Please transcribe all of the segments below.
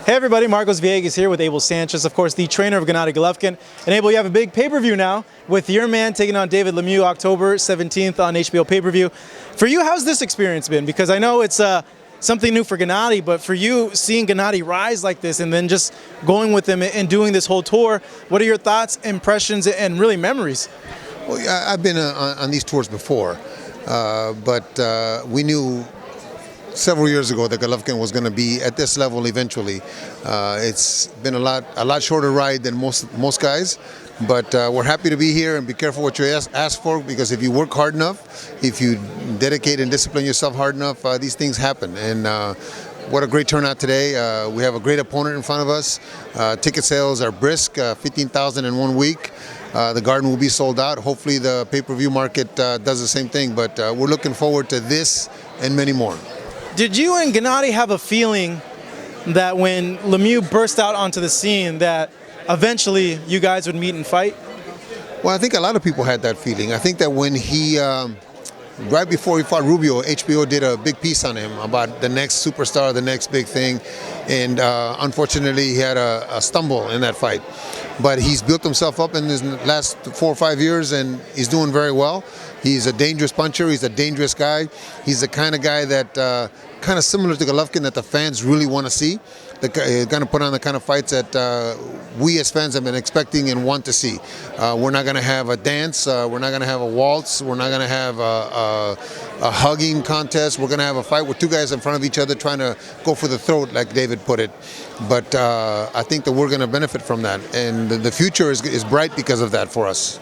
Hey everybody, Marcos Villegas here with Abel Sanchez, of course the trainer of Gennady Golovkin. And Abel, you have a big pay-per-view now with your man taking on David Lemieux October 17th on HBO pay-per-view. For you, how's this experience been? Because I know it's something new for Gennady, but for you, seeing Gennady rise like this and then just going with him and doing this whole tour, what are your thoughts, impressions, and really memories? Well, I've been on these tours before, but we knew several years ago that Golovkin was going to be at this level eventually. It's been a lot shorter ride than most guys, but we're happy to be here, and be careful what you ask for, because if you work hard enough, if you dedicate and discipline yourself hard enough, these things happen. And what a great turnout today. We have a great opponent in front of us. Ticket sales are brisk, 15,000 in 1 week. The Garden will be sold out. Hopefully the pay-per-view market does the same thing, but we're looking forward to this and many more. Did you and Gennady have a feeling that when Lemieux burst out onto the scene that eventually you guys would meet and fight? Well, I think a lot of people had that feeling. I think that when he, right before he fought Rubio, HBO did a big piece on him about the next superstar, the next big thing, and unfortunately he had a stumble in that fight. But he's built himself up in his last 4 or 5 years, and he's doing very well. He's a dangerous puncher. He's a dangerous guy. He's the kind of guy that, kind of similar to Golovkin, that the fans really want to see. He's going to put on the kind of fights that we as fans have been expecting and want to see. We're not going to have a dance. We're not going to have a waltz. We're not going to have a hugging contest. We're going to have a fight with two guys in front of each other trying to go for the throat, like David put it. But I think that we're going to benefit from that. And the future is bright because of that for us.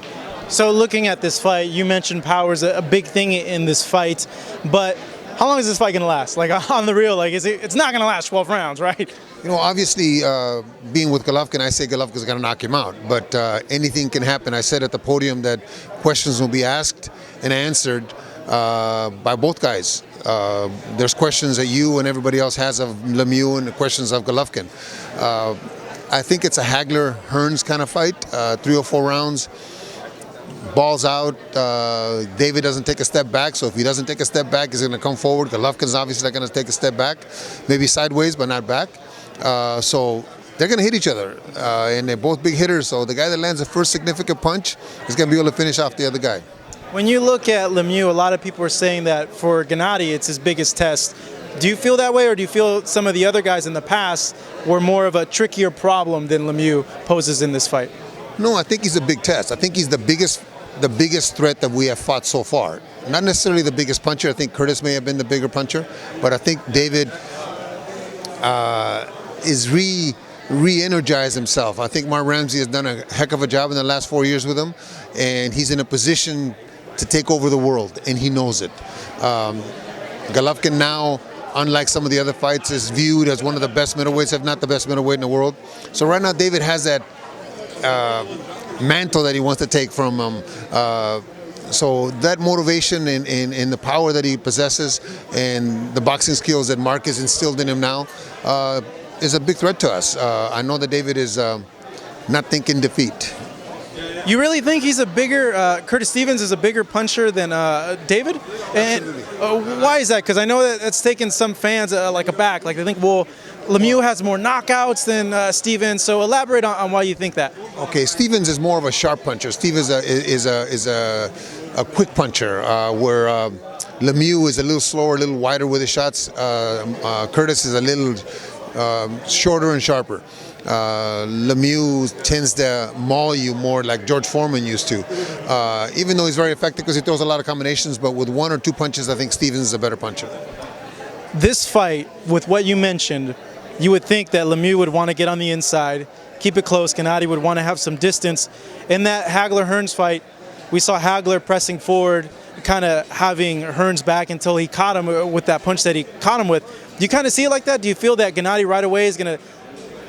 So looking at this fight, you mentioned power is a big thing in this fight, but how long is this fight going to last? Like on the real, like it's not going to last 12 rounds, right? You know, obviously, being with Golovkin, I say Golovkin's going to knock him out, but anything can happen. I said at the podium that questions will be asked and answered by both guys. There's questions that you and everybody else has of Lemieux and the questions of Golovkin. I think it's a Hagler-Hearns kind of fight, 3 or 4 rounds. Balls out. David doesn't take a step back, so if he doesn't take a step back, he's going to come forward. Golovkin's obviously not going to take a step back, maybe sideways, but not back. So they're going to hit each other, and they're both big hitters. So the guy that lands the first significant punch is going to be able to finish off the other guy. When you look at Lemieux, a lot of people are saying that for Gennady, it's his biggest test. Do you feel that way, or do you feel some of the other guys in the past were more of a trickier problem than Lemieux poses in this fight? No, I think he's a big test. I think he's the biggest threat that we have fought so far. Not necessarily the biggest puncher. I think Curtis may have been the bigger puncher, but I think David is re-energized himself. I think Mark Ramsey has done a heck of a job in the last 4 years with him, and he's in a position to take over the world, and he knows it. Golovkin now, unlike some of the other fights, is viewed as one of the best middleweights, if not the best middleweight in the world. So right now David has that mantle that he wants to take from him. So that motivation and the power that he possesses and the boxing skills that Mark has instilled in him now is a big threat to us. I know that David is not thinking defeat. You really think he's a bigger, Curtis Stevens is a bigger puncher than David? And why is that? Because I know that it's taken some fans like aback. Like they think, well, Lemieux has more knockouts than Stevens. So elaborate on why you think that. Okay, Stevens is more of a sharp puncher. Stevens is a quick puncher, where Lemieux is a little slower, a little wider with his shots. Curtis is a little shorter and sharper. Lemieux tends to maul you more like George Foreman used to, even though he's very effective because he throws a lot of combinations, but with 1 or 2 punches, I think Stevens is a better puncher. This fight, with what you mentioned, you would think that Lemieux would want to get on the inside, keep it close. Gennady would want to have some distance. In that Hagler-Hearns fight, we saw Hagler pressing forward, kind of having Hearns back until he caught him with that punch that he caught him with. Do you kind of see it like that? Do you feel that Gennady right away is going to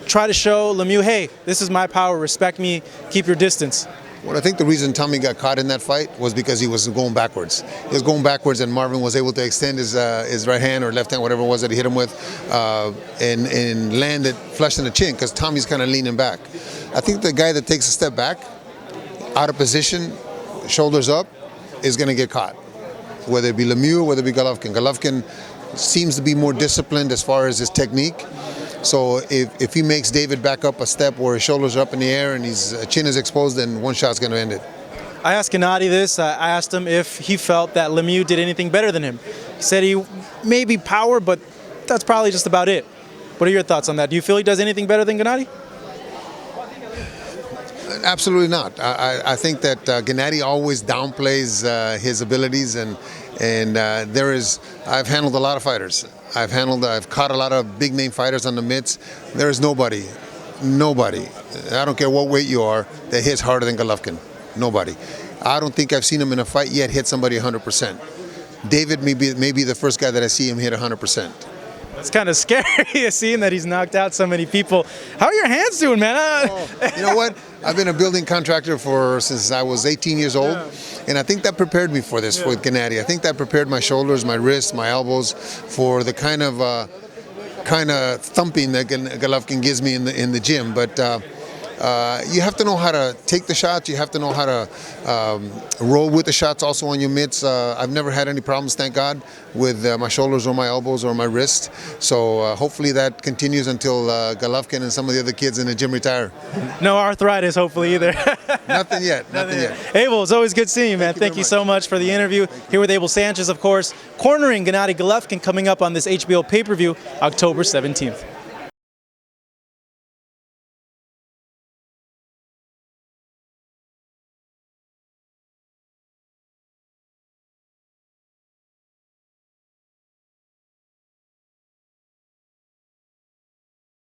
try to show Lemieux, hey, this is my power, respect me, keep your distance? Well, I think the reason Tommy got caught in that fight was because he was going backwards. He was going backwards, and Marvin was able to extend his right hand or left hand, whatever it was that he hit him with, and land it flush in the chin because Tommy's kind of leaning back. I think the guy that takes a step back, out of position, shoulders up, is going to get caught, whether it be Lemieux or whether it be Golovkin. Golovkin seems to be more disciplined as far as his technique. So if he makes David back up a step where his shoulders are up in the air and his chin is exposed, then one shot's going to end it. I asked Gennady this. I asked him if he felt that Lemieux did anything better than him. He said he maybe power, but that's probably just about it. What are your thoughts on that? Do you feel he does anything better than Gennady? Absolutely not. I think that Gennady always downplays his abilities, and I've handled a lot of fighters. I've caught a lot of big name fighters on the mitts. There is nobody, I don't care what weight you are, that hits harder than Golovkin. Nobody. I don't think I've seen him in a fight yet hit somebody 100%. David may be the first guy that I see him hit 100%. It's kind of scary seeing that he's knocked out so many people. How are your hands doing, man? You know what? I've been a building contractor since I was 18 years old, and I think that prepared me for this with Gennady. I think that prepared my shoulders, my wrists, my elbows for the kind of thumping that Golovkin gives me in the gym. But you have to know how to take the shots. You have to know how to roll with the shots also on your mitts. I've never had any problems, thank God, with my shoulders or my elbows or my wrist. So hopefully that continues until Golovkin and some of the other kids in the gym retire. No arthritis, hopefully, either. Nothing yet. Nothing yet. Abel, it's always good seeing you, man. Thank you so much for the interview. Here with Abel Sanchez, of course, cornering Gennady Golovkin, coming up on this HBO pay-per-view October 17th.